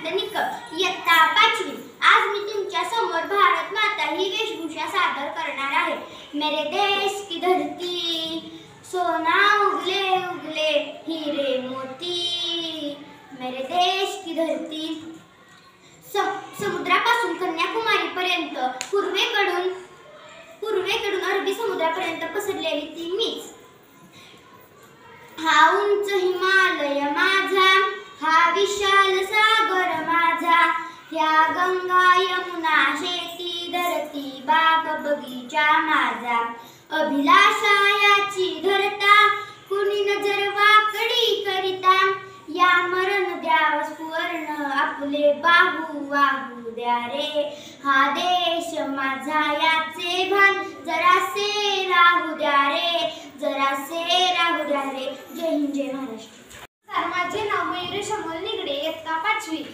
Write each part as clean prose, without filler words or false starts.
अमित निकम, इयत्ता 5वी। आज मी तुमच्या समोर भारत माता ही वेशभूषा सादर करणार आहे। मेरे देश की धरती, सोना उगले उगले हीरे मोती, मेरे देश की धरती। समुद्रापासून कन्याकुमारी पर्यंत, पूर्वेकडून अरबी समुद्रापर्यंत पसरलेली ती मीच। हा उंच हिमालय माझा, हा विशाल सागर माझा, या गंगा यमुना शेती धरती बाग बगीचा माझा। अभिलाषा याची धरता, कुणी नजर वाकडी करिता, या मरण द्या सुवर्ण आपले बाहू वाहू द्या रे। हा देश माझा याचे भान जरासे राहू द्या रे, जरासे राहू द्या रे। जय हिंद, जय महाराष्ट्र। माझे नाव मयुरी शमोल निगडे, इयत्ता 5वी।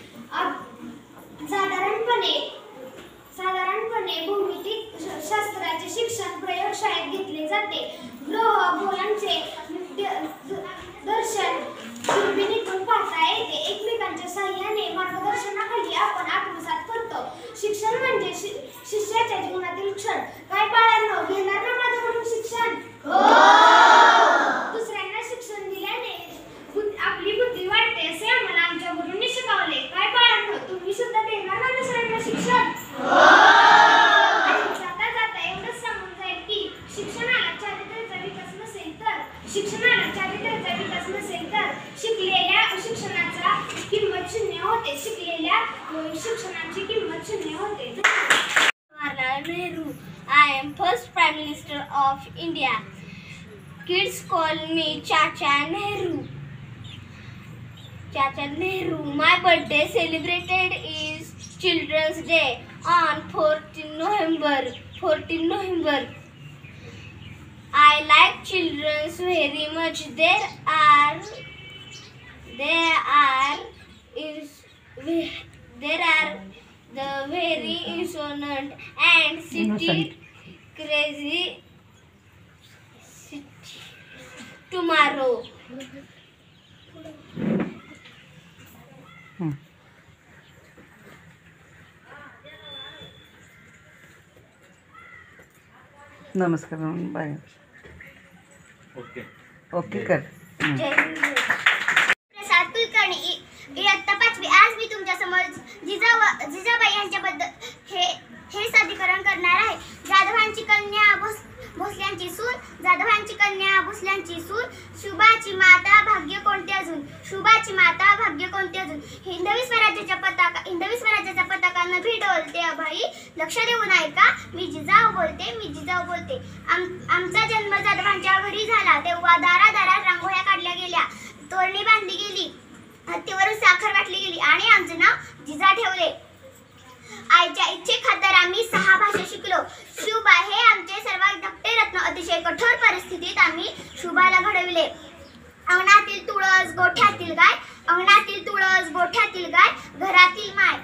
साधारणपणे भौमितिक शास्त्राचे शिक्षण प्रयोगशाळेत घेतले जाते। ग्रह गोलांचे दर्शन दुर्बिणीतून पाहता येते। एकमेकांच्या साहाय्याने मार्गदर्शनाखाली आपण आत्मसात करतो। शिक्षण म्हणजे शिष्याच्या जीवनातील क्षण। काय बाळांनो, घेणार ना माझ्याकडून शिक्षण? दुसऱ्यांना शिक्षण दिल्याने आपली बुद्धी वाढते असे आम्हाला आमच्या गुरूंनी शिकवले। काय बाळांनो, तुम्ही सुद्धा देणार ना दुसऱ्यांना शिक्षण? आणि जाता जाता एवढंच सांगून जाईल की शिक्षणाला चारित्र्याचा विकास नसेल तर शिकलेल्या शिक्षणाचा किंमत शून्य होते। शिकलेल्या शिक्षणाची किंमत शून्य होते। Jawaharlal Nehru. I am first Prime Minister of India. Kids call me Chacha Nehru. Chacha Nehru. My birthday celebrated is Children's Day on 14 November. I like children very much. There are the very innocent and city crazy tomorrow. नमस्कार, bye. Okay कर. प्रसाद कुलकर्णी, इयत्ता 5वी। आज मी तुमच्या समोर जिजाबाई यांच्याबद्दल हे सादरीकरण करणार आहे। जाधवांची कन्या भोसल्यांची सून, जाधवांची कन्या भोसल्यांची सून, शुभाची माता भाग्य कोणते अजून, शुभाची माता भाग्य कोणते अजून। हिंदवी स्वराज्याच्या पताका नभी डोलते अभाई, लक्ष देऊन ऐका मी जिजाऊ बोलते। आमचा जन्म जाधवांच्या घरी झाला तेव्हा दारादारात रांगोळ्या काढल्या गेल्या, तोरणी बांधली गेली, हत्तीवरून साखर वाटली गेली आणि आमचे नाव जिजा ठेवले। आईच्या इच्छेखातर आम्ही 6 भाषा शिकलो। शुभा हे आमचे सर्वात धाकटे रत्न। अतिशय कठोर परिस्थितीत आम्ही शुभाला घडविले। अंगणातील तुळस गोठ्यातील गाय, अंगणातील तुळस गोठ्यातील गाय, घरातील माय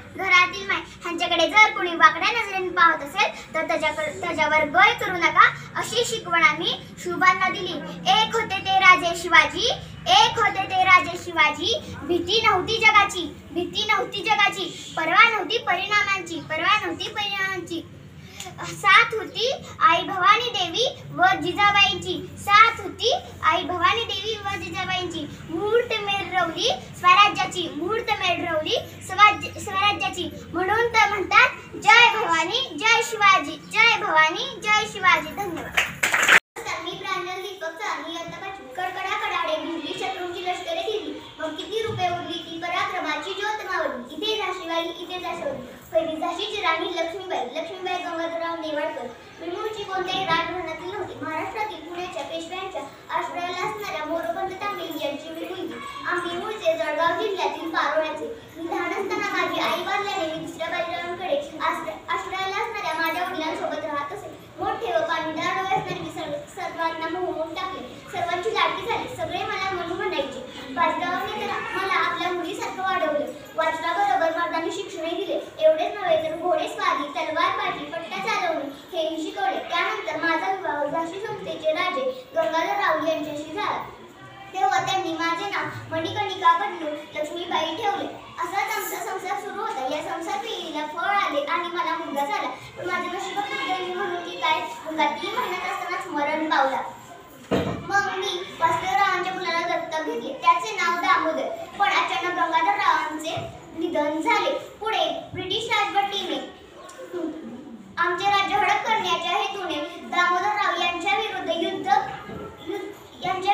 ह्यांच्याकडे जर कोणी वाकड्या नजरेने पाहत असेल तर त्याच्यावर गय करू नका, अशी शिकवण आम्ही शुभांना दिली। एक होते ते राजे शिवाजी, भीती नव्हती जगाची, पर्वा नव्हती परिणामांची, साथ होती आई भवानी देवी व जिजाबाईंची, मुहूर्त मेढ रवली स्वराज्याची, म्हणून तर म्हणतात जय भवानी जय शिवाजी, जय भवानी जय शिवाजी। धन्यवाद। मी प्रांजल दीपक चांदी, इयत्ता 5वी। कडकडाकडे भिजली, शत्रूंची लष्करे फिरली, मग किती रुपये उरली ती पराक्रमाची ज्योत मावळली। इथे झाशीवाली, पहिली झाशीची राणी लक्ष्मीबाई गंगाधरराव नेवाळकर। मी मूळची कोणत्याही राजघराण्यातील नव्हती। महाराष्ट्रातील पुण्याच्या पेशव्यांच्या आश्रयाला असणाऱ्या मोरोपंत तांबे यांची मी मुलगी। आम्ही मूळचे जळगाव जिल्ह्यातील पारोळ्याचे। मी लहान असताना माझी आई वारल्याने मी दुसऱ्या बाजीरावांकडे आश्रयाला असणाऱ्या माझ्या वडिलांसोबत राहत असे। मोठे व पाणीदार डोळे असणारे मी सर्वांना मोहमोहून टाकले, सर्वांची लाडकी झाली, सगळे मला म्हणू म्हणायचे। बाजीरावांनी मला आपल्या मुलीसारखं वाढवलं, वाचनाबरोबर मर्दानी शिक्षणही दिले। एवढेच नव्हे तर घोडेस्वारी, तलवारबाजी, पट्टा चालवणे हेही शिकवले। त्यानंतर माझा विवाह झाशी संस्थेचे राजे गंगाधरराव यांच्याशी झाला, तेव्हा त्यांनी माझ्या माझे नाव मणिकर्णिका बदलून लक्ष्मीबाई ठेवले. असाच आमचा संसार सुरू होता. या संसार पिढीला फळ आले आणि मला मुलगा झाला. पण माझ्या नशिबात दुर्दैवी म्हणून की काय, मुलगा 3 महिन्यात असतानाच मरण पावला. मग मी वासुदेवरावांच्या मुलाला दत्तक घेतले. त्याचे नाव दामोदर. पण अचानक गंगाधररावांचे निधन झाले. पुढे ब्रिटिश राजवटीने आमचे राज्य हडप करण्याच्या हेतूने दामोदरराव यांच्या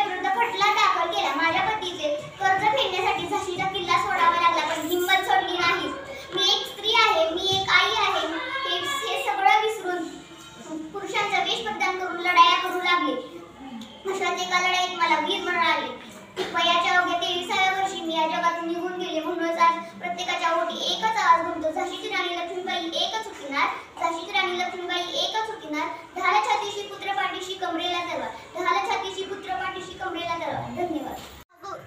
विरुद्ध खटला दाखल केला. माझ्या पतीचे कर्ज फेडण्यासाठी झाशीचा किल्ला सोडावा लागला, पण हिंमत सोडली नाही. मी एक स्त्री आहे, मी एक आई आहे, हे सगळं विसरून पुरुषांचा वेश परिधान करून लढाया करू लागले. अशाच एका लढाईत मला वीर मिळाले. वयाच्या अवघ्या 23व्या वर्षी मी या जगातून निघून गेले. म्हणूनच आज प्रत्येकाच्या ओठी एकच आवाज घुमतो, झाशीची राणी लक्ष्मीबाई एकच उठणार, झाशीची राणी लक्ष्मीबाई एकच उठणार. ढाला छातीशी पुत्र पाठीशी कमरेला तलवार, ढाला छातीशी पुत्र पाठीशी कमरेला तलवार. धन्यवाद.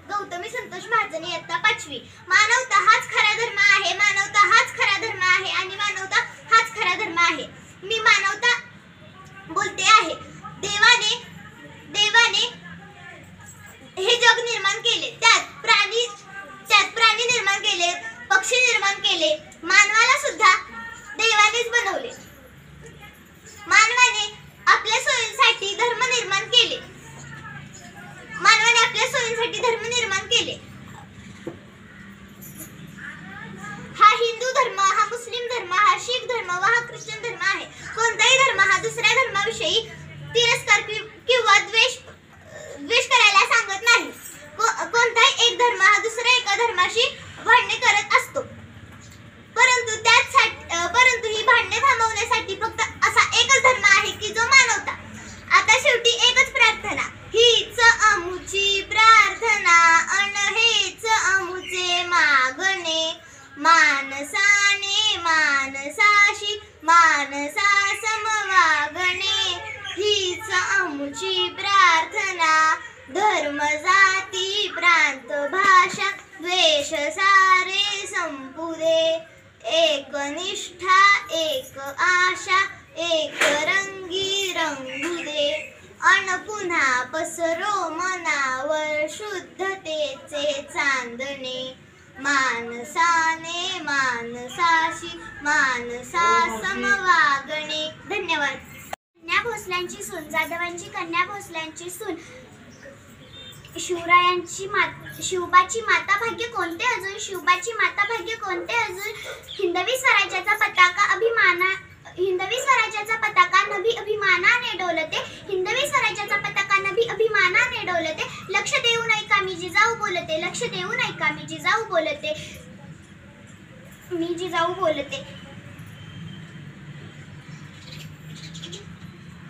गौतमी संतोष महाजन, इयत्ता 5वी. मानवता हाच खरा धर्म आहे, मानवता हाच खरा धर्म आहे आणि मानवता हाच खरा धर्म आहे. मी मानवता बोलते आहे. देवाने हे जग निर्माण केले, त्यात प्राणी निर्माण केले, पक्षी निर्माण केले. मानवाला सुद्धा देवानेच बनवले. मानवाने आपल्या सोयीसाठी धर्म निर्माण केले. हा हिंदू धर्म, हा मुस्लिम धर्म, हा शीख धर्म व हा ख्रिश्चन धर्म आहे. कोणताही धर्म हा दुसऱ्या धर्माविषयी तिरस्कार किंवा द्वेष करायला सांगत नाही. कोणताही एक धर्म हा दुसऱ्या एका धर्माशी भांडणे करत असतो, परंतु ही भांडणे थांबवण्यासाठी फक्त असा एकच धर्म आहे की जो मानवता. आता शेवटी एकच प्रार्थना, हीच आमुची प्रार्थना अन हेच आमुचे मागणे. मानसाने मानसाशी मानसा समवागणे, हीच आमुची प्रार्थना. धर्म जाती प्रांत भाषा द्वेष सारे संपू दे. एक निष्ठा एक आशा एक रंगी रंगू दे. अन पुन्हा पसरो मनावर शुद्धतेचे चांदणे. मानसाने मानसाशी मानसा समवागणे. धन्यवाद. कन्या भोसल्यांची सून, जाधवांची कन्या भोसल्यांची सून, शिवबाची माता भाग्य कोणते अजून, शिवबाची माता भाग्य कोणते अजून. हिंदवी स्वराज्याचा पताका नभी अभिमानाने डोलते, हिंदवी स्वराज्याचा पताका नभी अभिमानाने डोलते. लक्ष देऊन ऐका मी जिजाऊ बोलते, लक्ष देऊन ऐका मी जिजाऊ बोलते, मी जिजाऊ बोलते.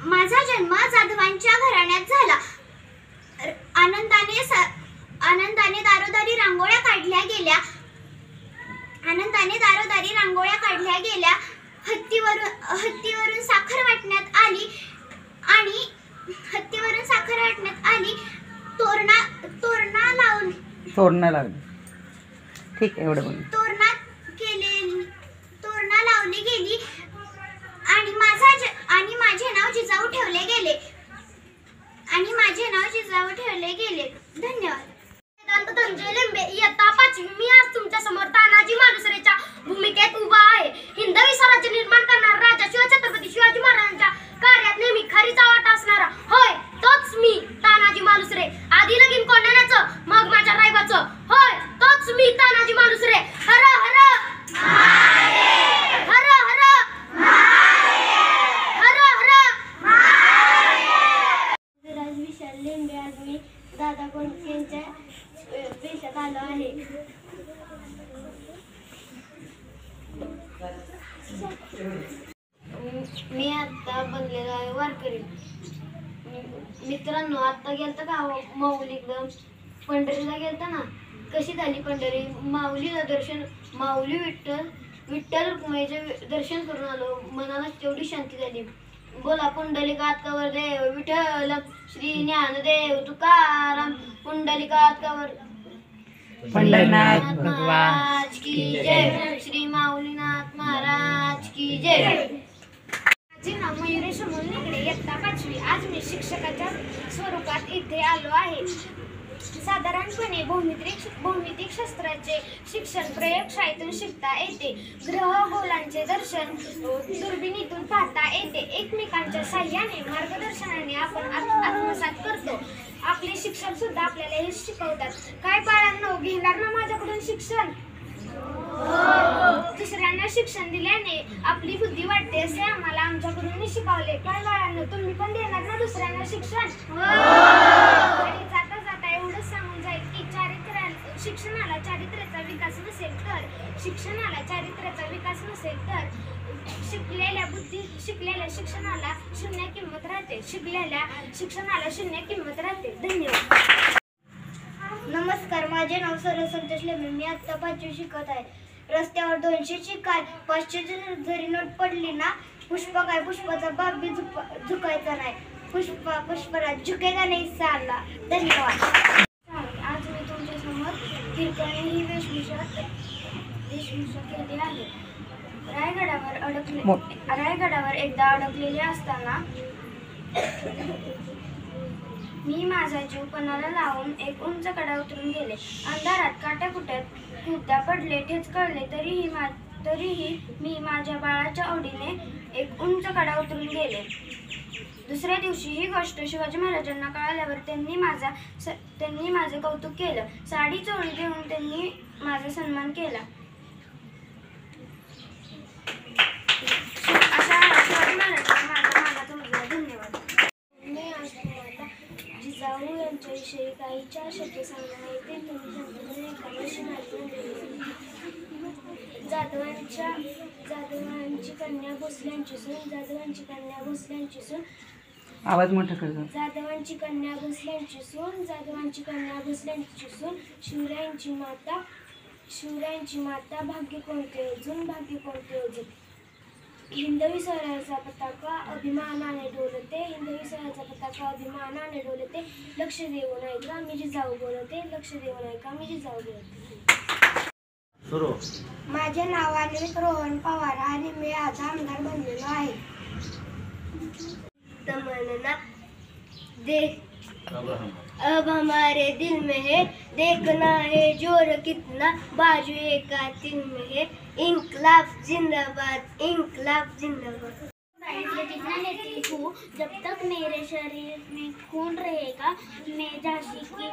माझा जन्म जाधवांच्या घराण्यात झाला. आनंदाने दारोदारी रांगोळ्या काढल्या गेल्या. हत्तीवरून साखर वाटण्यात आली. तोरणं लागली. ठीक आहे, एवढं बोल. तोरणा लावली गेली आणि माझे नाव जिजाऊ ठेवले गेले. धन्यवाद. धनंजय लिंबे, इयत्ता 5वी. मी आज तुमच्या समोर तानाजी मालुसरेच्या भूमिकेत उभा आहे. हिंदवी स्वराज्य निर्माण करणारा राजा शिवछत्रपती शिवाजी महाराजांच्या कार्यात नेहमी खरीचा वाटा असणारा, होय तोच मी तानाजी मालुसरे. आधी लगीन कोंढाण्याचं, मग माझ्या रायबाचं, होय तोच मी तानाजी मालुसरे. हर हर महादेव, हर हर महादेव, हर हर महादेव. विराज विशाल लिंबे. आज मी दादा कोंडके यांच्या देशात आलो आहे. मी आता बनलेलो आहे वारकरी. मित्रांनो, आता गेलता का माऊलीकडं, पंढरीला गेलता ना, कशी झाली पंढरी. माऊलीला दर्शन, माऊली विठ्ठल रुक्माईचे दर्शन करून आलो. मनाला तेवढी शांती झाली. बोला पुंडलिकात कवर देव विठ्ठल, श्री ज्ञानदेव तुकाराम. पुंडलिकात कवर पंढरीनाथ महाराज की जय. श्री माऊलीनाथ महाराज की जय. माझे नाव मयुरेश अमोल निगडे, इयत्ता 5वी. आज मी शिक्षकाच्या स्वरूपात इथे आलो आहे. साधारणपणे भौमितिक शास्त्राचे शिक्षण प्रयोगशाळेतून शिकता येते. ग्रहगोलांचे दर्शन दुर्बिणीतून पाहता येते. एकमेकांच्या साह्याने मार्गदर्शनाने आपण आत्मसात करतो. आपले शिक्षक सुद्धा आपल्याला हे शिकवतात. काय बाळांनो, घेणार ना माझ्याकडून शिक्षण? दुसऱ्यांना शिक्षण दिल्याने आपली बुद्धी वाढते असे आम्हाला आमच्याकडून शिकवले. काय बाळांनो, तुम्ही पण देणार ना दुसऱ्यांना शिक्षण? आणि जाता जाता एवढंच सांगून जाईल की शिक्षणाला चारित्र्याचा विकास नसेल तर शिकलेल्या शिक्षणाला शून्य किंमत राहते. धन्यवाद. नमस्कार, माझे नाव सरस संतोष लेमे. मी आत्ता 5वी शिकत आहे. रस्त्यावर 200ची काय 500ची जरी नोट पडली ना, पुष्पा काय पुष्पाचा बाप बी झुकायचा नाही. पुष्पराज झुकेगा नाही साला. धन्यवाद. आज मी तुमच्या समोर हिरकणी ही वेशभूषा केली आहे. रायगडावर एकदा अडकलेले असताना मी माझा जीव पणाला लावून एक उंच कडा उतरून गेले. अंधारात काट्याकुट्यात खूपदा पडले, ठेच कळले, तरीही मी माझ्या बाळाच्या ओढीने एक उंच कडा उतरून गेले. दुसऱ्या दिवशी ही गोष्ट शिवाजी महाराजांना कळाल्यावर त्यांनी माझे कौतुक केलं. साडी चोळी देऊन त्यांनी माझा सन्मान केला. अशा शिवाजी महाराजांना माझा धन्यवाद. मी आज तुम्हाला जिजाऊ यांच्याविषयी काही 4 शब्द सांगणार आहे. ते तुम्ही शांतपणे एकादशी माहिती. जाधवांची कन्या भोसल्यांची सून आवाज मोठा कर. जाधवांची कन्या भोसल्यांची सून शिवरायांची माता भाग्य कोणते अजून. हिंदवी स्वराज्याचा पताका अभिमानाने डोलते. लक्ष देऊन ऐका मी जिजाऊ बोलते. सुरू. माझे नाव अनिल रोहन पवार आणि मी आज आमदार बनलेलो आहे. तमन्ना अब हमारे दिल में है, देखना है जोर कितना, बाजू एकातिल में है, इंकलाब जिंदाबाद. जितना लेती हूँ जब तक मेरे शरीर में खून रहेगा, मैं झांसी की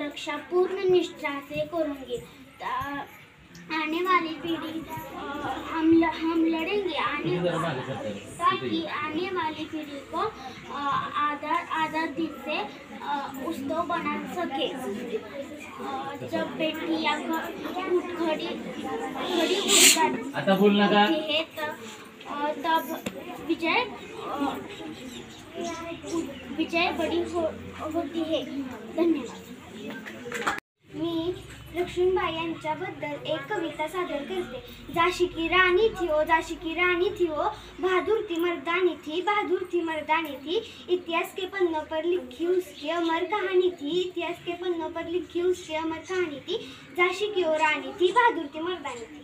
रक्षा पूर्ण निष्ठा से करूँगी. आने वाली पीढ़ी हम लड़ेंगे ताकि आने वाली पीढ़ी को आज़ादी से उत्सव बना सके. जब बेटियां खड़ी उठती है तब विजय बड़ी होती है. धन्यवाद. मी लक्ष्मीबाई यांच्याबद्दल एक कविता सादर करते. जाशी की रानी थी वो, बहादुर थी मर्दानी थी. इतिहास के पन्नों पर लिखी उसकी अमर कहानी थी. जाशी की वो रानी थी, बहादुर थी मर्दानी थी.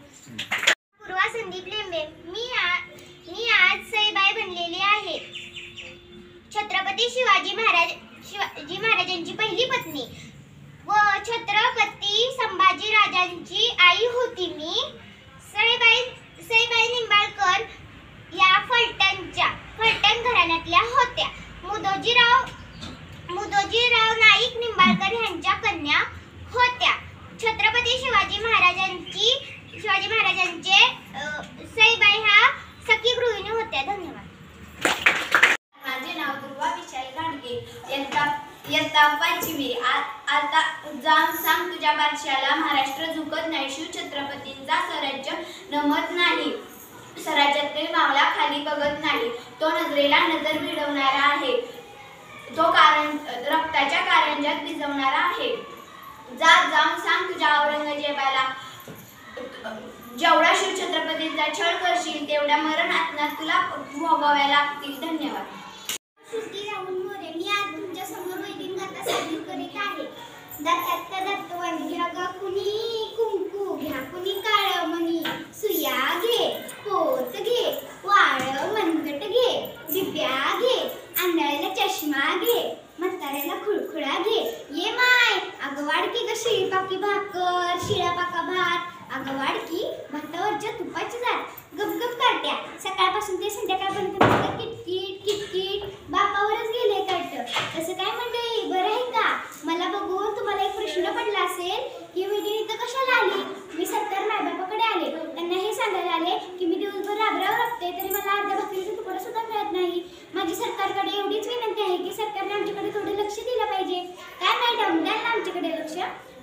पूर्वा संदीप लेंबे. मी आज सईबाई बनलेली आहे. छत्रपती शिवाजी महाराजांची पहिली पत्नी व छत्रपती संभाजी राजांची आई होती मी. सईबाई निंबाळकर या फलटण घराण्यातल्या होत्या. मुदोजीराव नाईक निंबाळकर यांच्या कन्या होत्या. छत्रपती शिवाजी महाराजांचे सईबाई ह्या सखी गृहिणी होत्या. धन्यवाद. माझे नाव दुर्वा विशाल गाडगे. इयत्ता 5वी. आता जाऊन सांग तुझ्या बादशाला, महाराष्ट्र झुकत नाही, शिव छत्रपतींचा स्वराज्य नमत नाही. स्वराज्यातील मावळा खाली बघत नाही, तो नजरेला नजर भिडवणारा आहे, तो रक्ताच्या कारंज्यात भिजवणारा आहे. जाऊन सांग तुझ्या औरंगजेबाला, जेवढा शिव छत्रपतींचा छळ करशील तेवढ्या मरणात तुला भोगाव्या लागतील. धन्यवाद. श्रुती राहुल मोरे. मी आज तुमच्या समोर वैदिक गाथा सादर करीत आहे. दत्तवन घ्या गा कुणी, कुंकू घ्या कुणी काळ मणी, सुया घे, पोत घे, वाळ मनगट घे, दिप्या घे, आंधळ्याला चष्मा घे, म्हाताऱ्याला खुळखुळा घे, ये माय अगवाड शिळी पाकी भाकर, शिळा पाका भात, अगं वाडकी भातावरच्या तुपाची जात, गपगप काट्या सकाळपासून ते संध्याकाळपर्यंत नुसतं किटकिट किटकिट बापावरच गेले काढतं. तसं काय म्हणते, बरं आहे का? मला बघून तुम्हाला एक प्रश्न पडला असेल की वहिनी इथं कशाला आली? मी सत्तर मायबापाकडे आले, त्यांना हे सांगायला आले की मी दिवसभर राबराव लागते तरी मला अर्ध्या भाकरीचा तुकडा सुद्धा मिळत नाही. माझी सरकारकडे एवढीच विनंती आहे की सरकारने आमच्याकडे थोडे लक्ष दिलं पाहिजे. काय मॅडम, द्या ना आमच्याकडे लक्ष.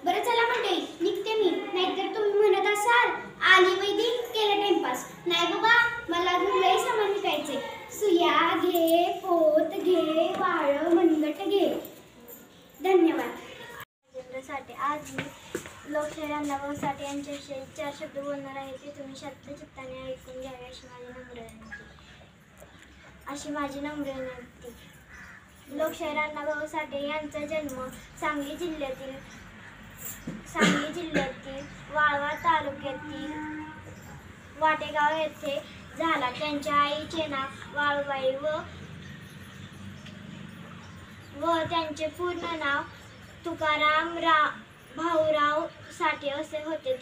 बरं चला म्हणते, निघते मी. नाहीतर तुम्ही म्हणत असाल आली वैदी केलं टाइमपास. नाही बाबा, मला अजून लय सामान विकायचे. सुया घे, पोत घे, वाळ मनगट घे. धन्यवाद. साठी आज मी लोकशाहीर अण्णाभाऊ साठे यांच्याविषयी 4 शब्द बोलणार आहे. ते तुम्ही शांत चित्ताने ऐकून घ्यावे अशी माझी नम्र विनंती. लोकशाहीर अण्णाभाऊ साठे यांचा जन्म सांगली जिल्ह्यातील वाळवा तालुक्यातील वाटेगाव येथे झाला. त्यांच्या आईचे नाव वाळूबाई व त्यांचे पूर्ण नाव तुकाराम भाऊराव साठे असे होते.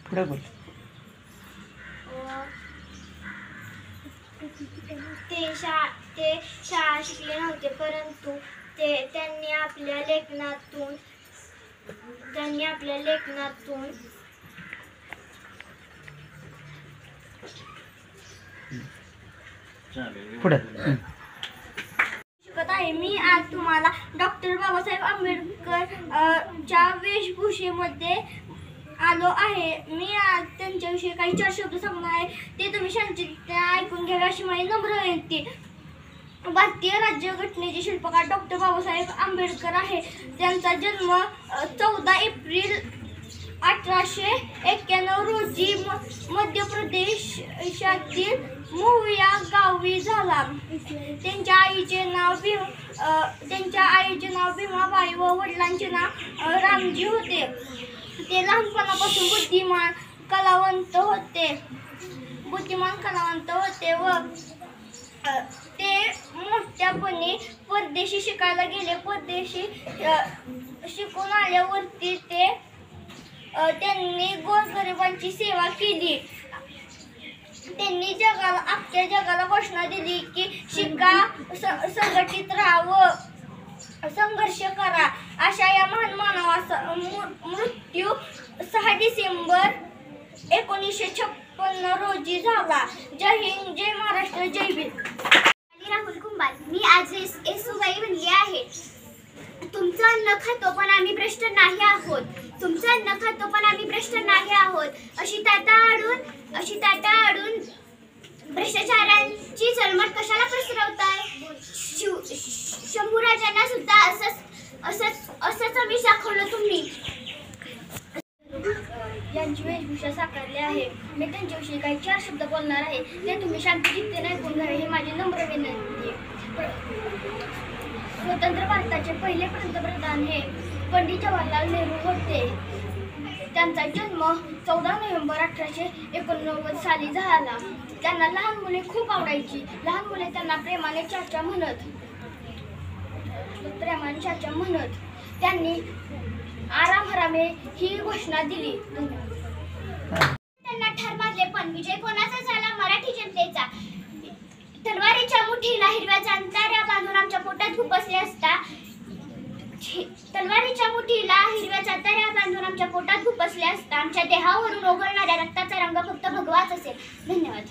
पुढे बोल. ते शाळा शिकले नव्हते, परंतु त्यांनी आपल्या लेखनातून पुढे शिकत आहे. मी आज तुम्हाला डॉक्टर बाबासाहेब आंबेडकर च्या वेशभूषेमध्ये आलो आहे. मी आज त्यांच्याविषयी काही 4 शब्द सांगणार आहे. ते तुम्ही शांतपणे ऐकून घ्यावे अशी माझी नम्र विनंती. भारतीय राज्यघटनेचे शिल्पकार डॉक्टर बाबासाहेब आंबेडकर आहे. त्यांचा जन्म 14 एप्रिल 1891 रोजी मध्य प्रदेशातील महू या गावी झाला. त्यांच्या आईचे नाव भीमाबाई व वडिलांचे नाव रामजी होते. ते लहानपणापासून बुद्धिमान कलावंत होते व ते मोठ्यापणी परदेशी शिकायला गेले. परदेशी शिकून आल्यावरती त्यांनी गोरगरिबांची सेवा केली. त्यांनी अख्ख्या जगाला घोषणा दिली की शिका, संघटित राहावं, संघर्ष करा. अशा या महान मानवाचा मृत्यू 6 डिसेंबर 1956 रोजी झाला. जय हिंद, जय महाराष्ट्र, जय भीम. राहुल कुंभार. मी आज येसूबाई बनली आहे. तुमचं अन्न खातो पण आम्ही भ्रष्ट नाही आहोत. तुमचं अन्न खातो पण आम्ही भ्रष्ट नाही आहोत. अशी ताटा आडून भ्रष्टाचारांची चलमट कशाला पसरवताय? शंभूराजांना सुद्धा असंच आम्ही दाखवलं तुम्ही. यांची वेशभूषा साकारली आहे. मी त्यांच्याविषयी काही 4 शब्द बोलणार आहे. ते तुम्ही शांतचित्तेने ऐकून घ्यावे ही माझी नम्र विनंती. स्वतंत्र भारताचे पहिले पंतप्रधान हे पंडित जवाहरलाल नेहरू होते. त्यांचा जन्म 14 नोव्हेंबर 1889 साली झाला. त्यांना लहान मुले खूप आवडायची. लहान मुले त्यांना प्रेमाने चाचा म्हणत. त्यांनी आराम-हरामे ही घोषणा दिली. त्यांना ठार मारले, पण विजय कोणाचा झाला? मराठी जनतेचा. तलवारीच्या मुठीला हिरव्या चांदण्या बांधून आमच्या पोटात खुपसले असता आमच्या देहावरून ओघळणाऱ्या रक्ताचा रंग फक्त भगवाच असेल. धन्यवाद.